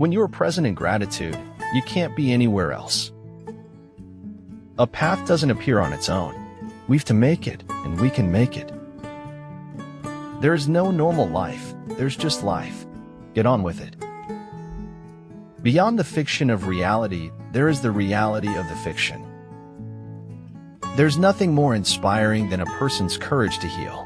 When you are present in gratitude, you can't be anywhere else. A path doesn't appear on its own. We've to make it, and we can make it. There is no normal life, there's just life. Get on with it. Beyond the fiction of reality, there is the reality of the fiction. There's nothing more inspiring than a person's courage to heal.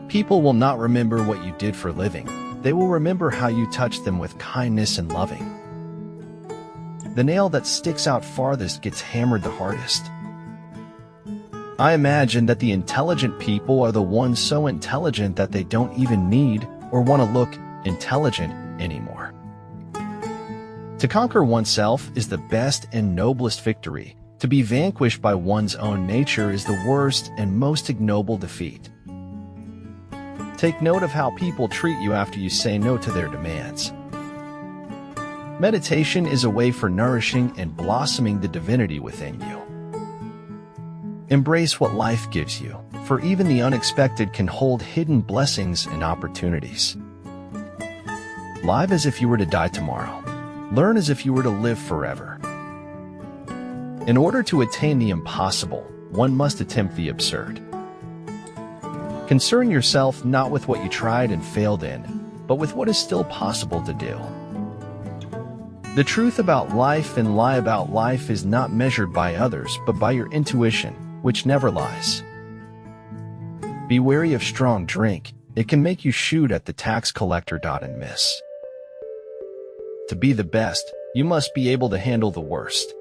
People will not remember what you did for a living. They will remember how you touched them with kindness and loving. The nail that sticks out farthest gets hammered the hardest. I imagine that the intelligent people are the ones so intelligent that they don't even need or want to look intelligent anymore. To conquer oneself is the best and noblest victory. To be vanquished by one's own nature is the worst and most ignoble defeat. Take note of how people treat you after you say no to their demands. Meditation is a way for nourishing and blossoming the divinity within you. Embrace what life gives you, for even the unexpected can hold hidden blessings and opportunities. Live as if you were to die tomorrow. Learn as if you were to live forever. In order to attain the impossible, one must attempt the absurd. Concern yourself not with what you tried and failed in, but with what is still possible to do. The truth about life and lie about life is not measured by others, but by your intuition, which never lies. Be wary of strong drink. It can make you shoot at the tax collector and miss. To be the best, you must be able to handle the worst.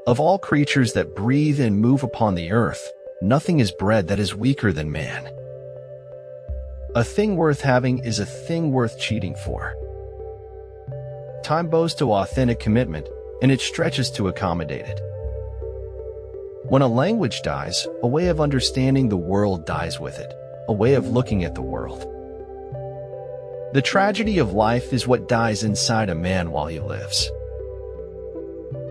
Of all creatures that breathe and move upon the earth, nothing is bred that is weaker than man. A thing worth having is a thing worth cheating for. Time bows to authentic commitment, and it stretches to accommodate it. When a language dies, a way of understanding the world dies with it, a way of looking at the world. The tragedy of life is what dies inside a man while he lives.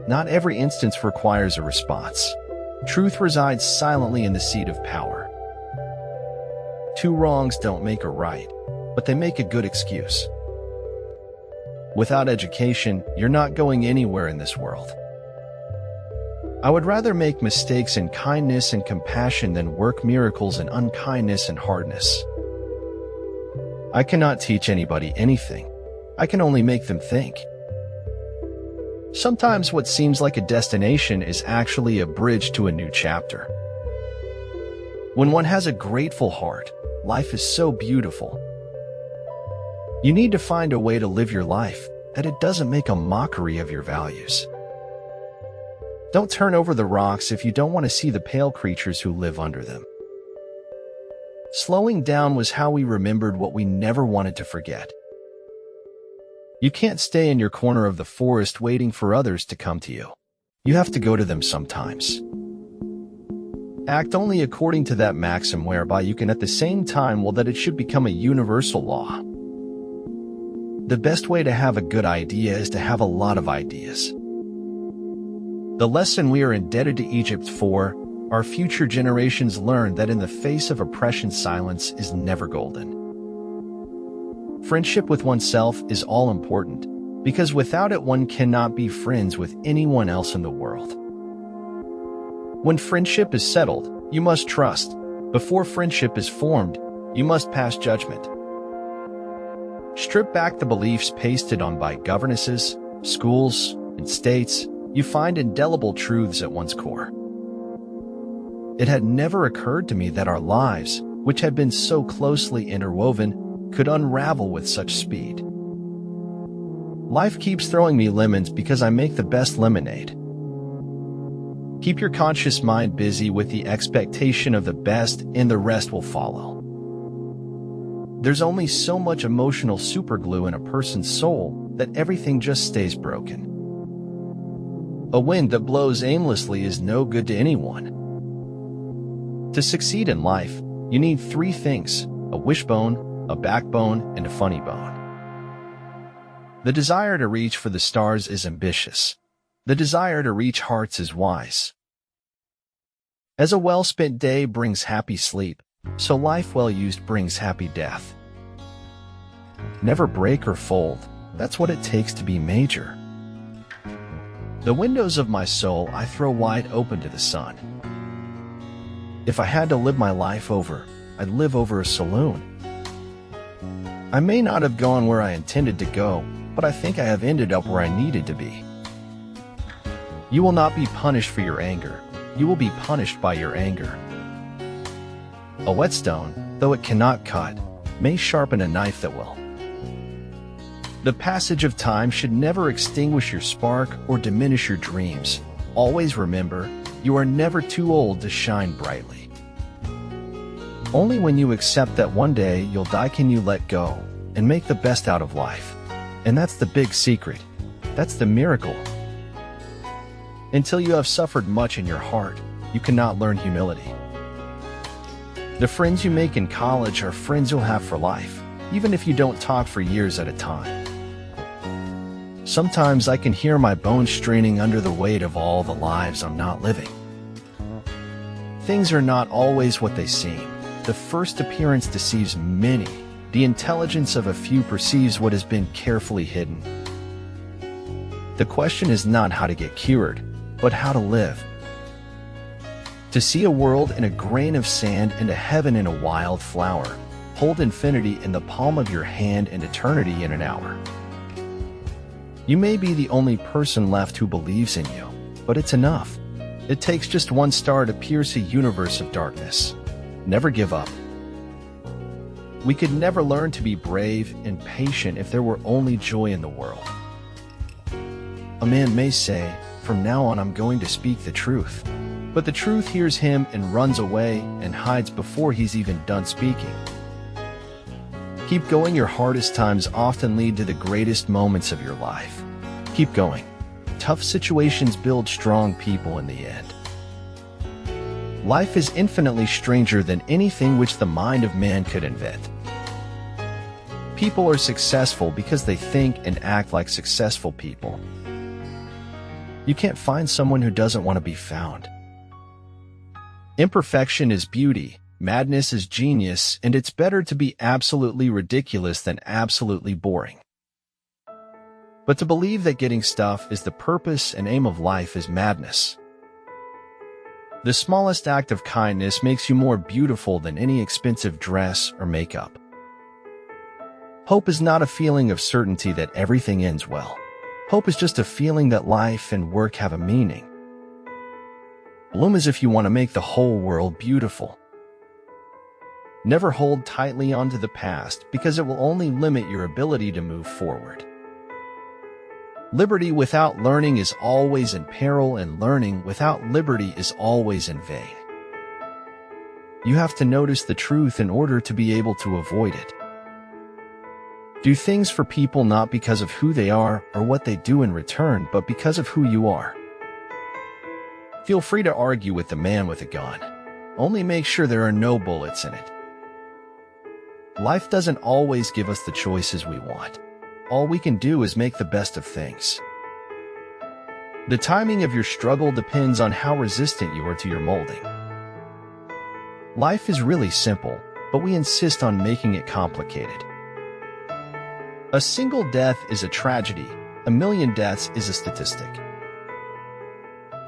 Not every instance requires a response. Truth resides silently in the seat of power. Two wrongs don't make a right, but they make a good excuse. Without education, you're not going anywhere in this world. I would rather make mistakes in kindness and compassion than work miracles in unkindness and hardness. I cannot teach anybody anything. I can only make them think. Sometimes what seems like a destination is actually a bridge to a new chapter. When one has a grateful heart, life is so beautiful. You need to find a way to live your life that it doesn't make a mockery of your values. Don't turn over the rocks if you don't want to see the pale creatures who live under them. Slowing down was how we remembered what we never wanted to forget. You can't stay in your corner of the forest waiting for others to come to you. You have to go to them sometimes. Act only according to that maxim whereby you can at the same time will that it should become a universal law. The best way to have a good idea is to have a lot of ideas. The lesson we are indebted to Egypt for, our future generations learned that in the face of oppression, silence is never golden. Friendship with oneself is all important, because without it one cannot be friends with anyone else in the world. When friendship is settled, you must trust. Before friendship is formed, you must pass judgment. Strip back the beliefs pasted on by governesses, schools, and states. You find indelible truths at one's core. It had never occurred to me that our lives, which had been so closely interwoven, could unravel with such speed. Life keeps throwing me lemons because I make the best lemonade. Keep your conscious mind busy with the expectation of the best, and the rest will follow. There's only so much emotional superglue in a person's soul that everything just stays broken. A wind that blows aimlessly is no good to anyone. To succeed in life, you need three things: a wishbone, a backbone, and a funny bone. The desire to reach for the stars is ambitious. The desire to reach hearts is wise. As a well-spent day brings happy sleep, so life well used brings happy death. Never break or fold. That's what it takes to be major. The windows of my soul I throw wide open to the sun. If I had to live my life over, I'd live over a saloon. I may not have gone where I intended to go, but I think I have ended up where I needed to be. You will not be punished for your anger. You will be punished by your anger. A whetstone, though it cannot cut, may sharpen a knife that will. The passage of time should never extinguish your spark or diminish your dreams. Always remember, you are never too old to shine brightly. Only when you accept that one day you'll die can you let go and make the best out of life. And that's the big secret. That's the miracle. Until you have suffered much in your heart, you cannot learn humility. The friends you make in college are friends you'll have for life, even if you don't talk for years at a time. Sometimes I can hear my bones straining under the weight of all the lives I'm not living. Things are not always what they seem. The first appearance deceives many. The intelligence of a few perceives what has been carefully hidden. The question is not how to get cured, but how to live. To see a world in a grain of sand and a heaven in a wild flower, hold infinity in the palm of your hand and eternity in an hour. You may be the only person left who believes in you, but it's enough. It takes just one star to pierce a universe of darkness. Never give up. We could never learn to be brave and patient if there were only joy in the world. A man may say, "From now on I'm going to speak the truth." But the truth hears him and runs away and hides before he's even done speaking. Keep going. Your hardest times often lead to the greatest moments of your life. Keep going. Tough situations build strong people in the end. Life is infinitely stranger than anything which the mind of man could invent. People are successful because they think and act like successful people. You can't find someone who doesn't want to be found. Imperfection is beauty. Madness is genius, and it's better to be absolutely ridiculous than absolutely boring. But to believe that getting stuff is the purpose and aim of life is madness. The smallest act of kindness makes you more beautiful than any expensive dress or makeup. Hope is not a feeling of certainty that everything ends well. Hope is just a feeling that life and work have a meaning. Bloom as if you want to make the whole world beautiful. Never hold tightly onto the past because it will only limit your ability to move forward. Liberty without learning is always in peril, and learning without liberty is always in vain. You have to notice the truth in order to be able to avoid it. Do things for people not because of who they are or what they do in return, but because of who you are. Feel free to argue with the man with a gun. Only make sure there are no bullets in it. Life doesn't always give us the choices we want. All we can do is make the best of things. The timing of your struggle depends on how resistant you are to your molding. Life is really simple, but we insist on making it complicated. A single death is a tragedy. A million deaths is a statistic.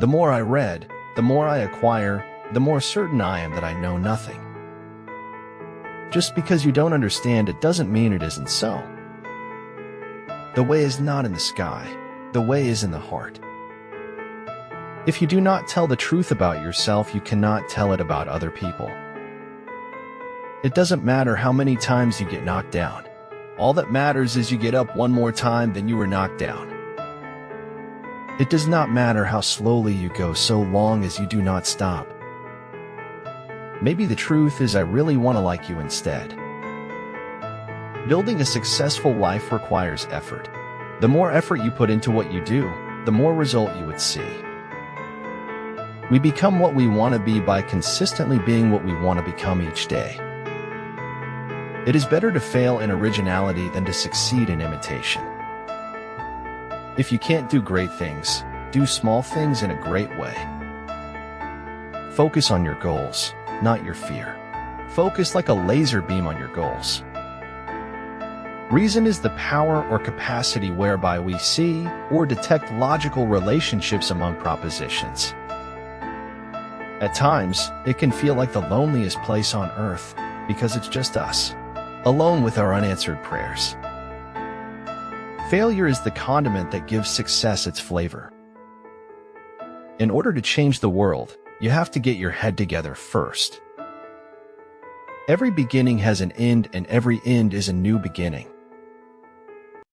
The more I read, the more I acquire, the more certain I am that I know nothing. Just because you don't understand it doesn't mean it isn't so. The way is not in the sky. The way is in the heart. If you do not tell the truth about yourself, you cannot tell it about other people. It doesn't matter how many times you get knocked down. All that matters is you get up one more time than you were knocked down. It does not matter how slowly you go so long as you do not stop. Maybe the truth is I really want to like you instead. Building a successful life requires effort. The more effort you put into what you do, the more result you would see. We become what we want to be by consistently being what we want to become each day. It is better to fail in originality than to succeed in imitation. If you can't do great things, do small things in a great way. Focus on your goals, not your fear. Focus like a laser beam on your goals. Reason is the power or capacity whereby we see or detect logical relationships among propositions. At times, it can feel like the loneliest place on earth because it's just us, alone with our unanswered prayers. Failure is the condiment that gives success its flavor. In order to change the world, you have to get your head together first. Every beginning has an end, and every end is a new beginning.